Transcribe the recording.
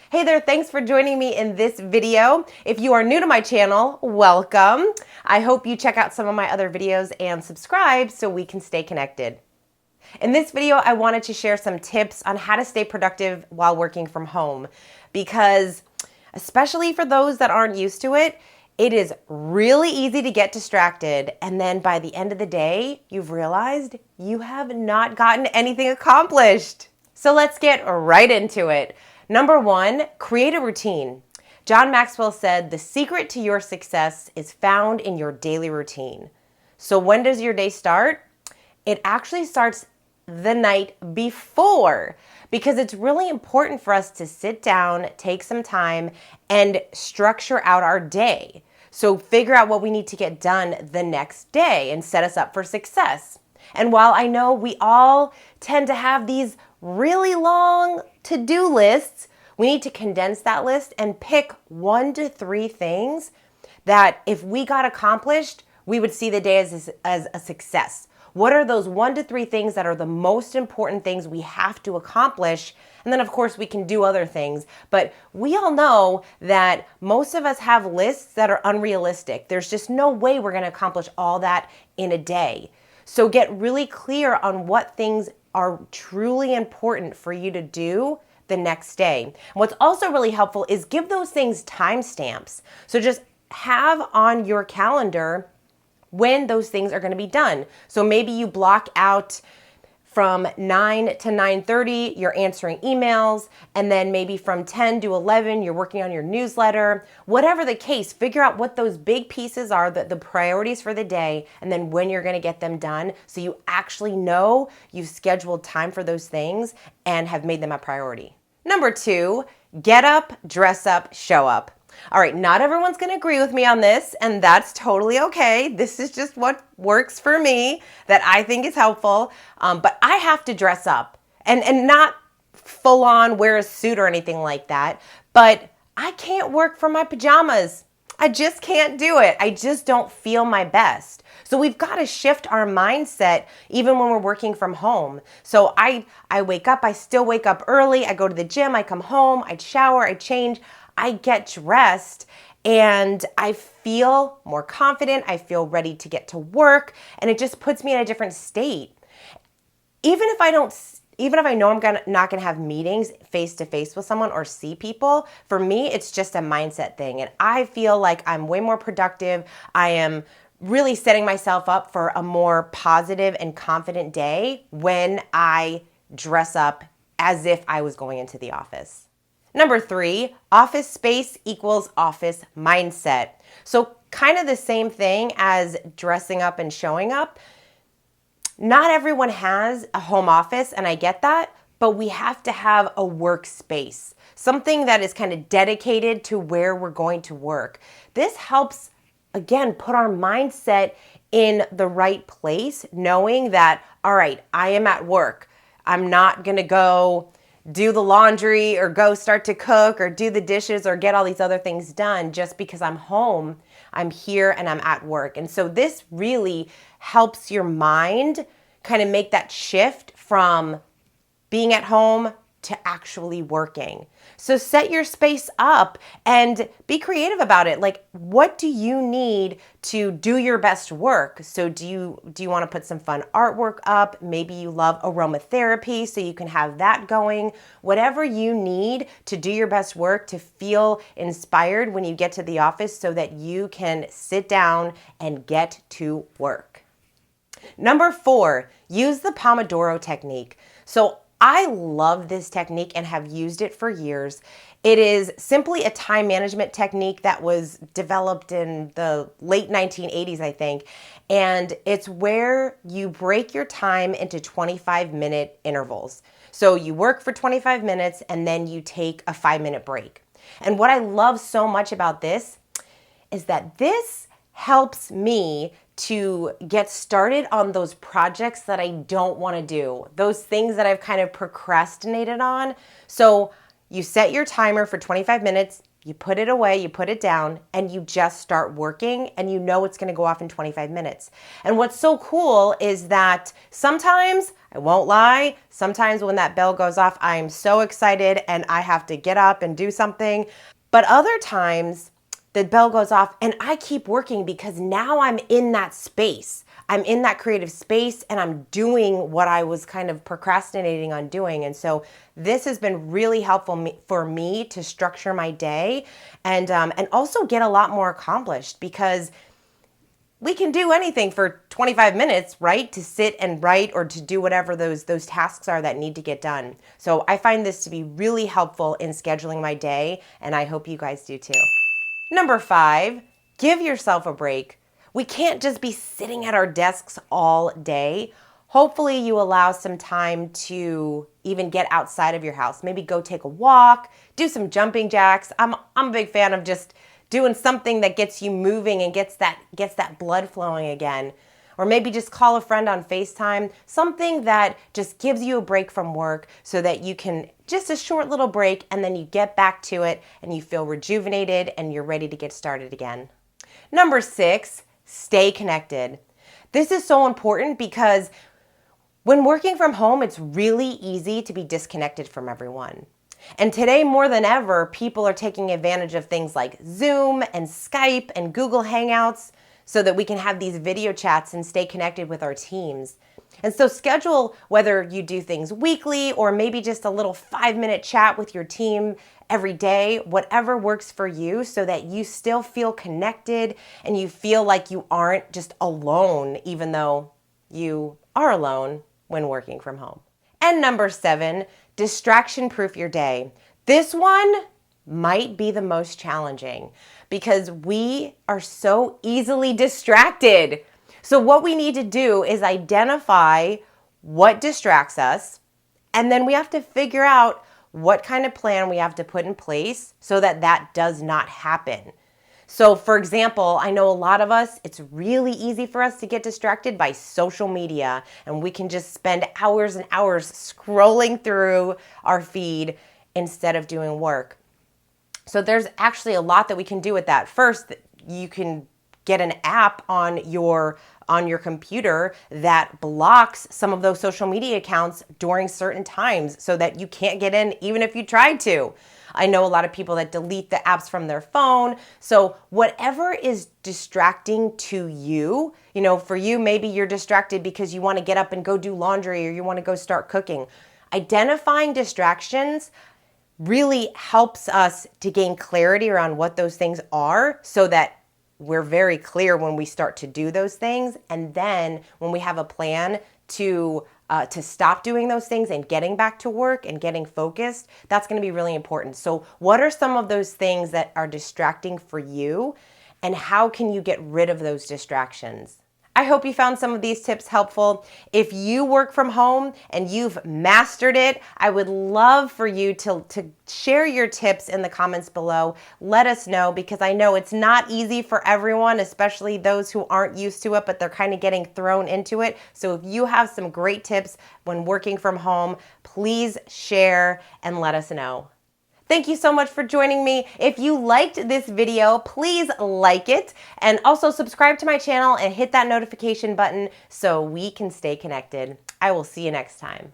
Hey there, thanks for joining me in this video. If you are new to my channel, welcome. I hope you check out some of my other videos and subscribe so we can stay connected. In this video, I wanted to share some tips on how to stay productive while working from home because, especially for those that aren't used to it, it is really easy to get distracted, and then by the end of the day, you've realized you have not gotten anything accomplished. So let's get right into it. Number one, create a routine. John Maxwell said, the secret to your success is found in your daily routine. So when does your day start? It actually starts the night before, because it's really important for us to sit down, take some time, and structure out our day. So figure out what we need to get done the next day and set us up for success. And while I know we all tend to have these really long to-do lists, we need to condense that list and pick 1 to 3 things that if we got accomplished, we would see the day as a success. What are those 1 to 3 things that are the most important things we have to accomplish? And then of course we can do other things, but we all know that most of us have lists that are unrealistic. There's just no way we're gonna accomplish all that in a day. So get really clear on what things are truly important for you to do the next day. And what's also really helpful is give those things timestamps. So just have on your calendar when those things are going to be done. So maybe you block out from 9 to 9:30, you're answering emails, and then maybe from 10 to 11, you're working on your newsletter. Whatever the case, figure out what those big pieces are, the priorities for the day, and then when you're going to get them done so you actually know you've scheduled time for those things and have made them a priority. Number 2, get up, dress up, show up. All right, not everyone's going to agree with me on this, and that's totally okay. This is just what works for me that I think is helpful, but I have to dress up and not full on wear a suit or anything like that, but I can't work from my pajamas. I just can't do it. I just don't feel my best. So we've got to shift our mindset even when we're working from home. So I wake up, I still wake up early, I go to the gym, I come home, I shower, I change, I get dressed, and I feel more confident, I feel ready to get to work, and it just puts me in a different state. Even if I know I'm not gonna have meetings face to face with someone or see people, for me, it's just a mindset thing. And I feel like I'm way more productive. I am really setting myself up for a more positive and confident day when I dress up as if I was going into the office. Number 3, office space equals office mindset. So kind of the same thing as dressing up and showing up. Not everyone has a home office, and I get that, but we have to have a workspace, something that is kind of dedicated to where we're going to work. This helps, again, put our mindset in the right place, knowing that, all right, I am at work. I'm not going to go do the laundry or go start to cook or do the dishes or get all these other things done just because I'm home. I'm here and I'm at work. And so this really helps your mind kind of make that shift from being at home to actually working. So set your space up and be creative about it. Like, what do you need to do your best work? So do you want to put some fun artwork up? Maybe you love aromatherapy, so you can have that going. Whatever you need to do your best work, to feel inspired when you get to the office so that you can sit down and get to work. Number 4, use the Pomodoro Technique. So I love this technique and have used it for years. It is simply a time management technique that was developed in the late 1980s, I think. And it's where you break your time into 25-minute intervals. So you work for 25 minutes and then you take a 5-minute break. And what I love so much about this is that this helps me to get started on those projects that I don't want to do, those things that I've kind of procrastinated on. So you set your timer for 25 minutes, You put it away, you put it down, and you just start working, and you know it's going to go off in 25 minutes. And what's so cool is that sometimes, I won't lie, sometimes when that bell goes off, I am so excited and I have to get up and do something. But other times, the bell goes off and I keep working because now I'm in that space. I'm in that creative space and I'm doing what I was kind of procrastinating on doing. And so this has been really helpful for me to structure my day and also get a lot more accomplished, because we can do anything for 25 minutes, right? To sit and write or to do whatever those tasks are that need to get done. So I find this to be really helpful in scheduling my day, and I hope you guys do too. Number 5, give yourself a break. We can't just be sitting at our desks all day. Hopefully you allow some time to even get outside of your house. Maybe go take a walk, do some jumping jacks. I'm a big fan of just doing something that gets you moving and gets that blood flowing again. Or maybe just call a friend on FaceTime, something that just gives you a break from work so that you can, just a short little break, and then you get back to it and you feel rejuvenated and you're ready to get started again. Number 6, stay connected. This is so important because when working from home, it's really easy to be disconnected from everyone. And today, more than ever, people are taking advantage of things like Zoom and Skype and Google Hangouts so that we can have these video chats and stay connected with our teams. And so schedule whether you do things weekly or maybe just a little 5-minute chat with your team every day, whatever works for you, so that you still feel connected and you feel like you aren't just alone, even though you are alone when working from home. And number 7, distraction-proof your day. This one might be the most challenging because we are so easily distracted. So what we need to do is identify what distracts us, and then we have to figure out what kind of plan we have to put in place so that that does not happen. So for example, I know a lot of us, it's really easy for us to get distracted by social media, and we can just spend hours and hours scrolling through our feed instead of doing work. So there's actually a lot that we can do with that. First, you can get an app on your computer that blocks some of those social media accounts during certain times so that you can't get in even if you tried to. I know a lot of people that delete the apps from their phone. So whatever is distracting to you, for you, maybe you're distracted because you want to get up and go do laundry or you want to go start cooking. Identifying distractions really helps us to gain clarity around what those things are so that we're very clear when we start to do those things. And then when we have a plan to stop doing those things and getting back to work and getting focused, that's going to be really important. So what are some of those things that are distracting for you, and how can you get rid of those distractions? I hope you found some of these tips helpful. If you work from home and you've mastered it, I would love for you to share your tips in the comments below. Let us know, because I know it's not easy for everyone, especially those who aren't used to it, but they're kind of getting thrown into it. So if you have some great tips when working from home, please share and let us know. Thank you so much for joining me. If you liked this video, please like it, and also subscribe to my channel and hit that notification button so we can stay connected. I will see you next time.